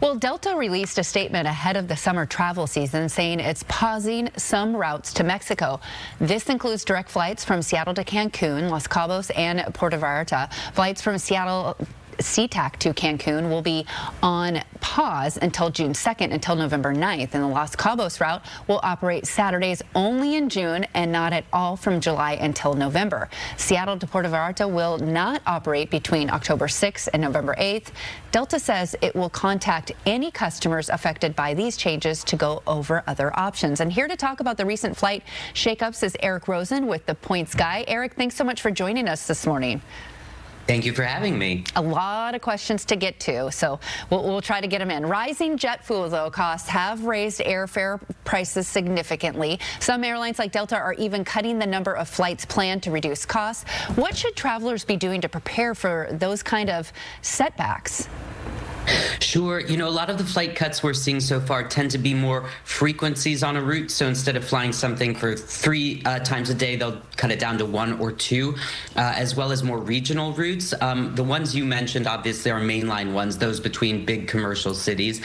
Well, Delta released a statement ahead of the summer travel season saying it's pausing some routes to Mexico. This includes direct flights from Seattle to Cancun, Los Cabos, and Puerto Vallarta. Flights from Seattle SeaTac to Cancun will be on pause until June 2nd until November 9th, and the Los Cabos route will operate Saturdays only in June and not at all from July until November. Seattle to Puerto Vallarta will not operate between October 6th and November 8th. Delta says it will contact any customers affected by these changes to go over other options. And here to talk about the recent flight shakeups is Eric Rosen with the Points Guy. Eric, thanks so much for joining us this morning. Thank you for having me. A lot of questions to get to, so we'll try to get them in. Rising jet fuel, though, costs have raised airfare prices significantly. Some airlines like Delta are even cutting the number of flights planned to reduce costs. What should travelers be doing to prepare for those kind of setbacks? Sure. A lot of the flight cuts we're seeing so far tend to be more frequencies on a route. So instead of flying something for three times a day, they'll cut it down to one or two, as well as more regional routes. The ones you mentioned, obviously, are mainline ones, those between big commercial cities.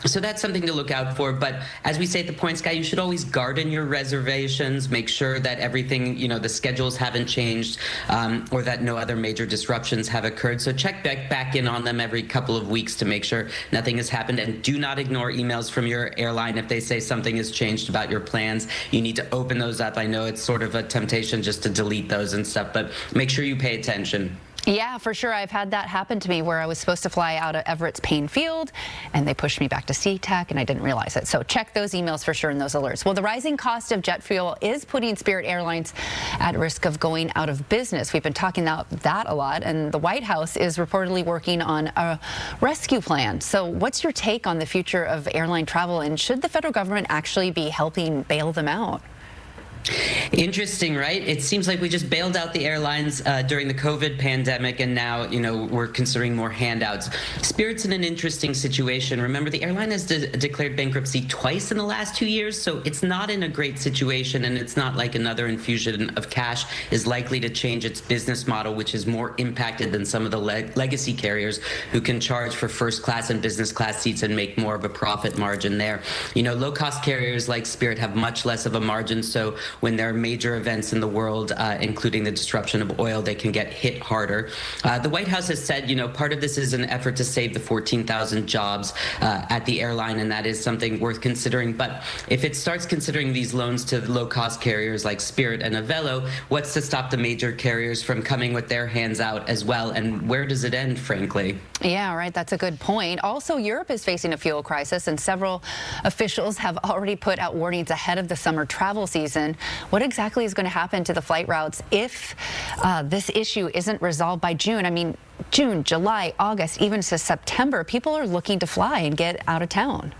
So that's something to look out for. But as we say at the Points Guy, you should always garden your reservations, make sure that everything, the schedules haven't changed, or that no other major disruptions have occurred. So check back in on them every couple of weeks to make sure nothing has happened, and do not ignore emails from your airline if they say something has changed about your plans. You need to open those up. I know it's sort of a temptation just to delete those and stuff, but make sure you pay attention. Yeah, for sure. I've had that happen to me where I was supposed to fly out of Everett's Payne Field, and they pushed me back to SeaTac, and I didn't realize it. So check those emails for sure and those alerts. Well, the rising cost of jet fuel is putting Spirit Airlines at risk of going out of business. We've been talking about that a lot, and the White House is reportedly working on a rescue plan. So what's your take on the future of airline travel, and should the federal government actually be helping bail them out? Interesting, right? It seems like we just bailed out the airlines during the COVID pandemic, and now, we're considering more handouts. Spirit's in an interesting situation. Remember, the airline has declared bankruptcy twice in the last 2 years, so it's not in a great situation, and it's not like another infusion of cash is likely to change its business model, which is more impacted than some of the legacy carriers who can charge for first class and business class seats and make more of a profit margin there. Low-cost carriers like Spirit have much less of a margin, so when there are major events in the world, including the disruption of oil, they can get hit harder. The White House has said, part of this is an effort to save the 14,000 jobs at the airline, and that is something worth considering. But if it starts considering these loans to low-cost carriers like Spirit and Avelo, what's to stop the major carriers from coming with their hands out as well? And where does it end, frankly? Yeah, right. That's a good point. Also, Europe is facing a fuel crisis, and several officials have already put out warnings ahead of the summer travel season. What exactly is going to happen to the flight routes if this issue isn't resolved by June? I mean, June, July, August, even to September, people are looking to fly and get out of town.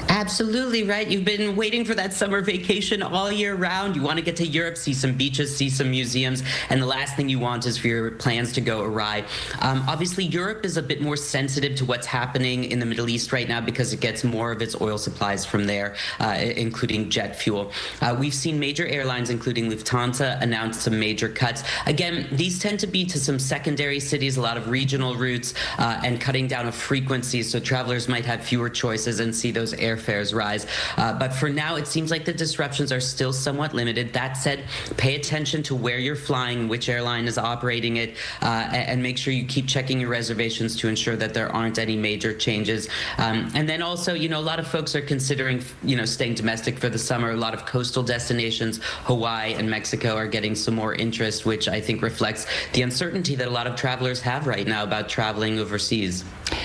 Absolutely right. You've been waiting for that summer vacation all year round. You want to get to Europe, see some beaches, see some museums, and the last thing you want is for your plans to go awry. Obviously, Europe is a bit more sensitive to what's happening in the Middle East right now because it gets more of its oil supplies from there, including jet fuel. We've seen major airlines, including Lufthansa, announce some major cuts. Again, these tend to be to some secondary cities, a lot of regional routes, and cutting down of frequencies, so travelers might have fewer choices and see those airfares rise. But for now, it seems like the disruptions are still somewhat limited. That said, pay attention to where you're flying, which airline is operating it, and make sure you keep checking your reservations to ensure that there aren't any major changes. And then also, a lot of folks are considering, staying domestic for the summer. A lot of coastal destinations, Hawaii and Mexico, are getting some more interest, which I think reflects the uncertainty that a lot of travelers have right now about traveling overseas.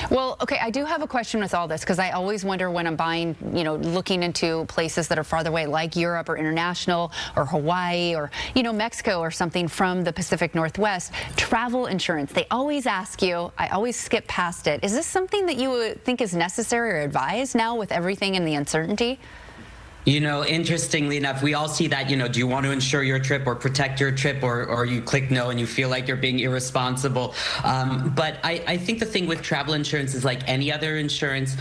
Well, okay, I do have a question with all this, because I always wonder when I'm buying, looking into places that are farther away, like Europe or international or Hawaii or, Mexico or something from the Pacific Northwest, travel insurance. They always ask you, I always skip past it. Is this something that you would think is necessary or advised now with everything and the uncertainty? You know, interestingly enough, we all see that, do you want to insure your trip or protect your trip, or you click no and you feel like you're being irresponsible. But I think the thing with travel insurance is like any other insurance,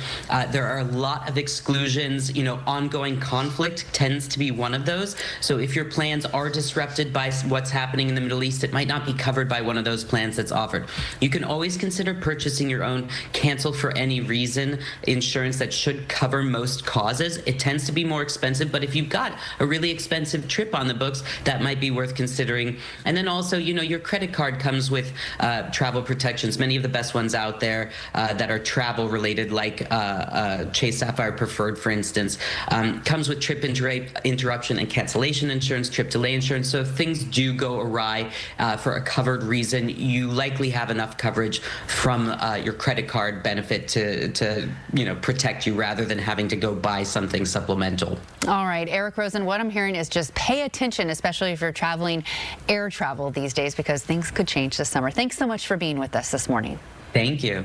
there are a lot of exclusions. Ongoing conflict tends to be one of those. So if your plans are disrupted by what's happening in the Middle East, it might not be covered by one of those plans that's offered. You can always consider purchasing your own cancel for any reason insurance that should cover most causes. It tends to be more expensive, but if you've got a really expensive trip on the books, that might be worth considering. And then also, your credit card comes with travel protections. Many of the best ones out there that are travel related, like Chase Sapphire Preferred, for instance, comes with trip interruption and cancellation insurance, trip delay insurance. So if things do go awry for a covered reason, you likely have enough coverage from your credit card benefit to protect you, rather than having to go buy something supplemental. All right, Eric Rosen, what I'm hearing is just pay attention, especially if you're traveling air travel these days, because things could change this summer. Thanks so much for being with us this morning. Thank you.